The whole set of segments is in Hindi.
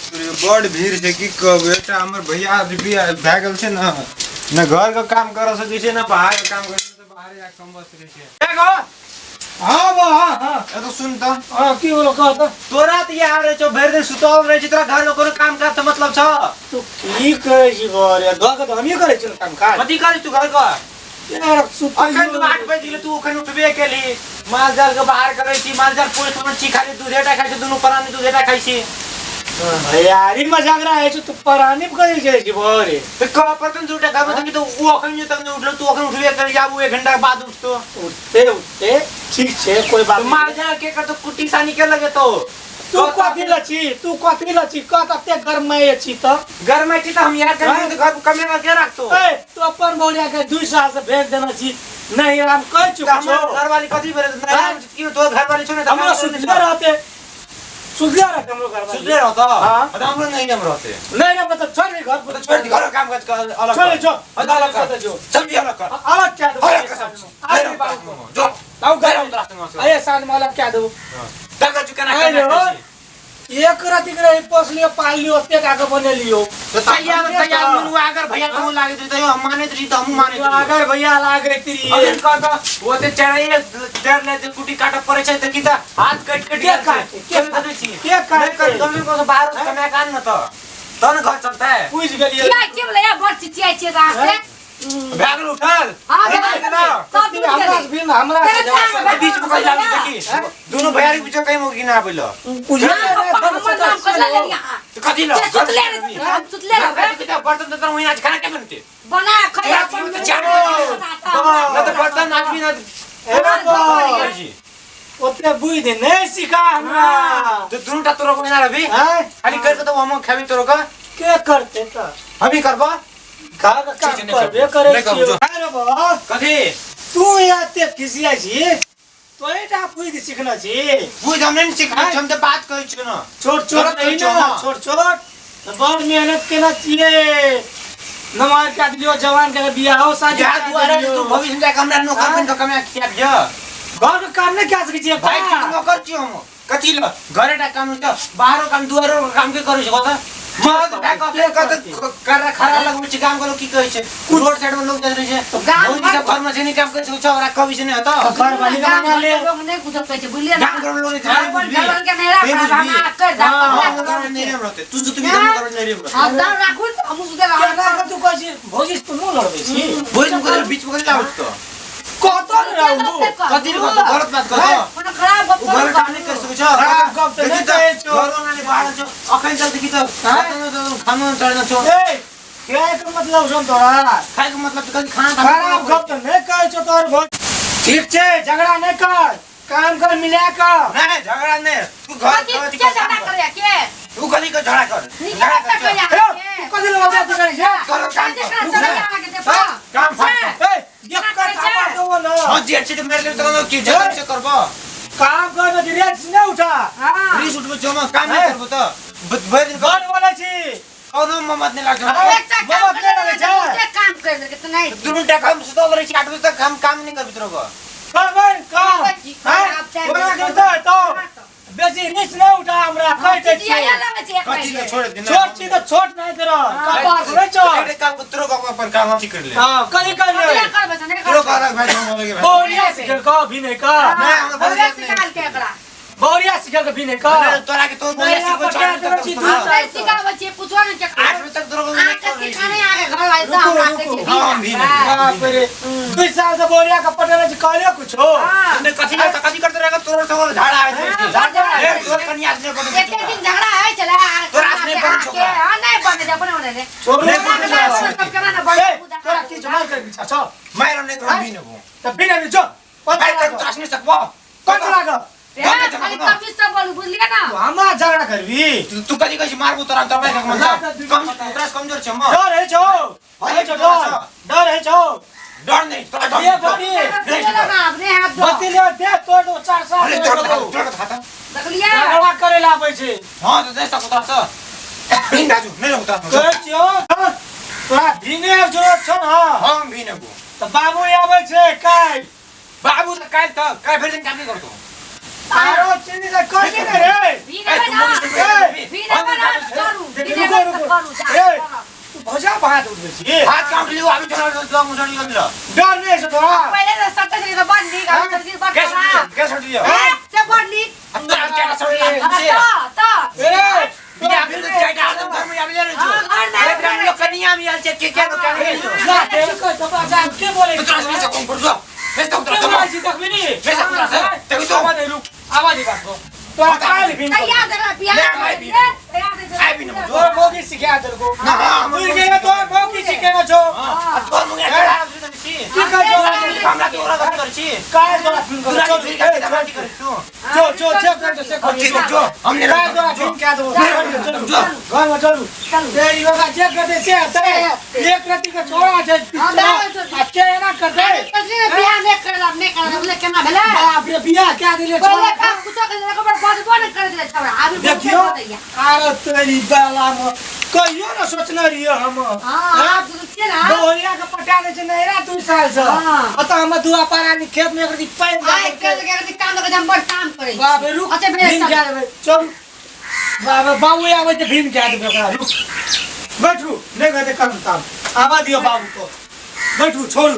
बड़ भीड़ है कि बेटा हमर भैया भी भागल छे ना न घर का काम कर सके छे ना बाहर का काम कर तो बाहर जा कम बस रहे छे देखो हां बा हां ए तो सुन त की होलो कह त तोरा त यार रे जो भर दिन सुतल रहे छ तोरा घर में कोनो काम कर त मतलब छ तू की करे छी रे घर का तो हम ही करे छी काम का कथि करे तू घर का यार सुत अखन तू 8 बजे तू अखन उठबे केली माल जाल के बाहर करे छी माल जाल पूरे समझ छी खाली दूधेटा खाइ छी दुनु प्राणी दूधेटा खाइ छी यारी मजाक रहा है तू परानी करे छी भरे तो का पतन झूठा का मतलब कि तो वो अखन तक नहीं उठलो तू अखन उठबे कर जाबू 1 घंटा बाद उठतो उठते ठीक छे कोई बात मार जा के कर तो कुटी सानी के लगे तो तू कथि लची का तते घर में छी त घर में छी त हम यार कर तो घर कमे में के रखतो ए तू अपन बोलिया के 2 साल से भेज देना छी नहीं हम कह चुका छो घर वाली कथि बोले नहीं कि तो घर वाली छो ना हम सुधर रहते सुधर रहते हम लोग घर वाली सुधर होता हां हम लोग नहीं हम रहते नहीं ना मतलब छोड़ दे घर पर छोड़ दे घर काम कर अलग छोड़ जो अलग कर जो समझी अलग कर अलग क्या दो अरे बाबू जो लाओ घर में रखते अरे साथ में अलग क्या दो दगा चुकाना करना एक राती करे पोसलियो पाल लियो ओते का बने लियो तो तैयार मनु अगर भैया तो लागे तो हम माने तो हम माने अगर भैया लागे तेरी अगर का वो ते चढ़ाई डर ले कुटी काट पड़े छै त की त हाथ कट कट के दे छी के काट कर गमे को बाहर कमे कान न तो तन घर चलता है पूछ गेलिए क्या के बोले या बड़ चिचिया छे रात से भागल उठल हां हमरा बीच में कहीं लागी देखी दोनों भैया के बीच में कहीं मोगी ना आबेलो पूछ कथि लो सुतले रे बर्तन तो वही आज खाना के बनते बना खै अपन न तो बर्तन आज भी ना ओते बुई दे नहीं सिखा हमरा तो दोनों टा तोरो को ना रवि खाली कर तो हम खाबी तोरो का के करते त अभी करबा का करबे करे छी अरे बा कथि तू याते खिसिया छी तो एटा बुई दे सीखना छी बुई हम नहीं सीखना हम तो बात करै छी ना छोट नहीं ना छोट बड़ मेहनत केना छिए नमाज का दियो जवान के बियाह हो शादी या दुआरे तू भविष्य में हमरा नौकर बन के कमा किया ज घर में काम नहीं क्या सके छी भाई नौकर छी हम कथि ल घरे टा काम त बाहरो काम दुआरो काम के करै छ त मत बैक अप कर खरा लगबै छी काम करो की कहै छै रोड साइड में लोग जा रहे छै गांव के घर में से नहीं काम करे छ ओरा कभी से नहीं होता घर वाली का बना ले लोग नहीं कुछ कहै छै बुझलिए ना काम कर लोग नहीं के नहीं रहा हम कर दा नहीं रहते तू तो भी काम कर नहीं रहते हां दान राखू हम सुते रहा क्या तू कहै छी भोजिस तो न लड़बै छी भोज में बीच में लाउ तो कहतो न रहू कथि गलत बात कहो कोनो खराब गप घर काम नहीं कर सकै छ खराब गप त नहीं कहै छ घरो नानी बाहर छ अखन चल देखि त खाना चढ़ना छ ए क्या के मतलब सुन तोरा खाए के मतलब कथि खाना खराब गप त नहीं कहै छ तोर भोज ठीक छे झगड़ा नहीं कर काम कर मिला कर नहीं झगड़ा नहीं तू घर के झगड़ा करे के तू कथि को झगड़ा कर निकल तक या कथि ल बात करे छ करो काम काम फाट ए ये का थापा दो न हां जेट से मेरे लिए तो की झगड़ा से करबो काम कर न रिस्क नहीं उठा हां रिस उठबो जमा काम नहीं करबो त भर दिन घर वाला छी और मत नहीं लागो मत नहीं लगे छ काम कर दे तो नहीं दुनु टा काम सुतल रही 8 बजे तक हम काम नहीं कर भित्र को कर काम बोला के तो बेसी रिस्क नहीं उठा हमरा कहै छी कथि ले छोड़ दिन छोट छी तो छोट नहीं तेरा कपास नहीं छोड़ ए काम कुतरो को पर काम ठीक कर ले हां कहीं कर ले तोरो का भाई हम लगे भाई बोरिया सिखल का भी नहीं का नहीं हम बोरिया निकाल के एकरा बोरिया सिखल का भी नहीं का तोरा के तो बोरिया सिखो दूसरा सिखावे छे पूछो न के 8 बजे तक तोरो को नहीं कर रही सिखाने आगे घर वाले दा हमरा के हम भी नहीं मेरे 2 साल से बोरिया का पटना जी कहले कुछ हो ने कथि करते रहेगा तोरो सब झाड़ा आवे ए तोर कन्या ने पड़ एक दिन झगड़ा है चला तोरा नहीं बन छोकरा हां नहीं बने जा बने होने रे छोड़ सब करना ना बड़े तोरा की जमा कर बिछा छ मारो नहीं तो भी नहीं त बिना भी जो भाई तक त्रास नहीं सकबो कत लाग खाली कभी सब बोल बुझलिए ना हमरा झगड़ा करबी तू कथि कहि मारबो तोरा त भाई मतलब कम त्रास कमजोर छ म डर है छो डर है छो डर नहीं तोरा डर ये बती अपने हाथ दो बती ले दे तोड़ दो 4 साल अरे तोड़ खाता देखलिए झगड़ा करे ला आबै छै हां तो दे सकता छ बिन दाजु नहीं होता कहै छियो तोरा भिने जरूरत छ न हम भी नेबो त बाबू आबै छै काल बाबू त काल त काल फेर दिन काम नहीं करतो आरो चिनी त कहि ने रे भी ना भी ना करू जा ए तू भजा बात उठ छी हाथ काट लियो अभी थोड़ा मुसड़ी कर लो डर नहीं से तोरा पहिले त सट्टा से त बन्द नी गाउँ सर्भिस बन्द करा कैसे छोड़ दियो ए से बन्द नी अंदर क्या छोड़ दियो त ए बिना फिर क्या डाल घर में आवे ले छो एक रंग लोग कनिया में आल छे के क्या जा दे तो बाजा के बोले तो ट्रांसफर से कौन कर दो मैं तो के बोले छी तक नहीं मैं सब पूरा से तेरी तो आवाज रुक आवाज ही बात को तो काल भी तैयार देला बिया आई भी ना जो मोगी सिखा दे को ना मुझ गए तो मोगी सिखेगा जो तो मुंगे चढ़ा छी की कर जो हमरा के ओरा कर छी काय जो फिल्म कर पूरा फिर का दामाटी कर तू जो चेक कर से कर जो हमने काय जो फिल्म क्या दो घर में चलू तेरी लोग चेक कर दे से एक रति का छोड़ा है अच्छे ना कर दे बिया ने करला ने करला बोले केना भेले बाप रे बिया क्या दिले पहिले छोड़ा काम कुछ कर को बड़ बड़ कर दे छौरा अभी देखियो अरे तेरी बाला में कहियो ना सोचना रहियो हम हां तुझे ना दोहरिया के पटा दे छ नहीं रा 2 साल से अत हम दुआ पारा नि खेत में कर पैन आय के काम लगे हम बड़ काम करे बाप रे रुक अच्छा भीम क्या देबे चल बाबा बाबू आवे तो भीम क्या देबे का रुक बैठू नहीं कहते काम काम आवा दियो बाबू को बैठू छोड़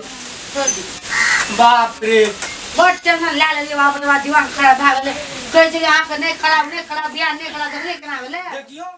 बाप रे बड़ टेंशन ला ले बाप रे दीवान खराब भागले कहै छै कि आंख नहीं खराब बिया नहीं खराब देखले केना भेले देखियो